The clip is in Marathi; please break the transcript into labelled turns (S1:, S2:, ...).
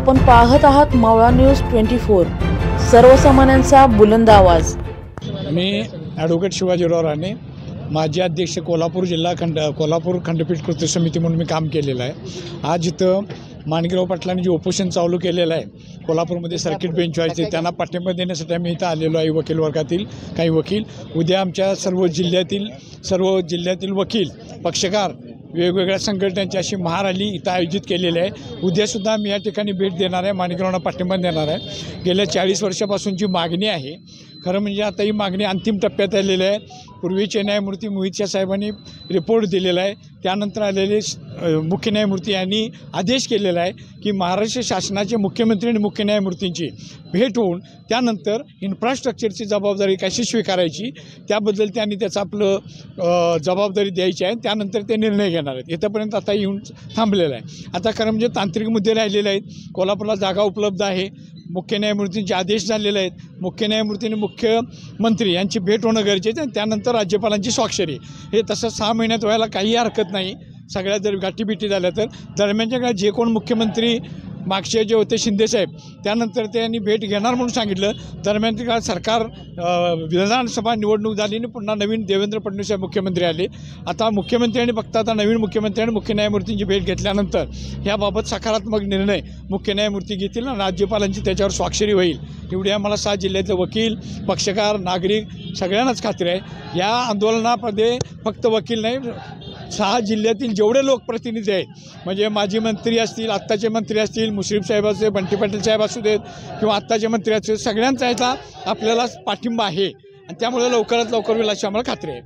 S1: आपण पाहत आहात मावळा न्यूज 24, सर्वसामान्यांचा बुलंद आवाज।
S2: मी ॲडव्होकेट शिवाजीराव राणे, माजी अध्यक्ष कोल्हापूर खंडपीठ कृती समिती म्हणून मी काम केलेलं आहे। आज इथं माणिकराव पाटलांनी जे उपोषण चालू केलेलं आहे कोल्हापूरमध्ये सर्किट बेंच व्हायचे, त्यांना पाठिंबा देण्यासाठी आम्ही इथं आलेलो आहे। वकील वर्गातील काही वकील, उद्या आमच्या सर्व जिल्ह्यातील वकील पक्षकार वेगवेगळ्या संघटनांची अशी महारॅली इथं आयोजित केलेली आहे। उद्यासुद्धा आम्ही या ठिकाणी भेट देणार आहे, माणिकरावांना पाठिंबा देणार आहे। गेल्या 40 वर्षापासूनची मागणी आहे, खरं म्हणजे आता ही मागणी अंतिम टप्प्यात आलेली आहे। पूर्वीचे न्यायमूर्ती मोहित शाह साहेबांनी रिपोर्ट दिलेला आहे, त्यानंतर आलेले मुख्य न्यायमूर्ती यांनी आदेश केलेला आहे की महाराष्ट्र शासनाचे मुख्यमंत्री आणि मुख्य न्यायमूर्तींची भेट होऊन त्यानंतर इन्फ्रास्ट्रक्चरची जबाबदारी कशी स्वीकारायची त्याबद्दल त्यांनी त्याचं आपलं जबाबदारी द्यायची आहे, त्यानंतर ते निर्णय घेणार आहेत। इथंपर्यंत आता येऊन थांबलेलं आहे। आता खरं म्हणजे तांत्रिक मुद्दे राहिलेले आहेत। कोल्हापूरला जागा उपलब्ध आहे, मुख्य न्यायमूर्तींचे आदेश झालेले आहेत, मुख्य न्यायमूर्ती आणि मुख्यमंत्री यांची भेट होणं गरजेचं आहे, त्यानंतर राज्यपालांची स्वाक्षरी। हे तसं 6 महिन्यात व्हायला काही हरकत नाही। सगळ्या जर गाठीबिटी झाल्या तर दरम्यानच्या काळात जे कोण मुख्यमंत्री मागचे जे होते शिंदेसाहेब, त्यानंतर त्यांनी भेट घेणार म्हणून सांगितलं। दरम्यानच्या काळात सरकार विधानसभा निवडणूक झाली आणि पुन्हा नवीन देवेंद्र फडणवीस साहेब मुख्यमंत्री आले। आता मुख्यमंत्र्यांनी फक्त आता नवीन मुख्यमंत्री आणि मुख्य न्यायमूर्तींची भेट घेतल्यानंतर याबाबत सकारात्मक निर्णय मुख्य न्यायमूर्ती घेतील आणि राज्यपालांची त्याच्यावर स्वाक्षरी होईल। एवढी आम्हाला 7 जिल्ह्यातले वकील, पक्षकार, नागरिक सगळ्यांनाच खात्री आहे। या आंदोलनामध्ये फक्त वकील नाही, 6 जिल्ह्यातील जेवढे लोकप्रतिनिधी आहेत, म्हणजे माजी मंत्री असतील, आत्ताचे मंत्री असतील, मुश्रीफ साहेब असतील, बंटी पाटील साहेब असू देत किंवा आत्ताचे मंत्री असतील, सगळ्यांचा याचा आपल्याला पाठिंबा आहे आणि त्यामुळे लवकरात लवकर होईल अशी आम्हाला खात्री आहे।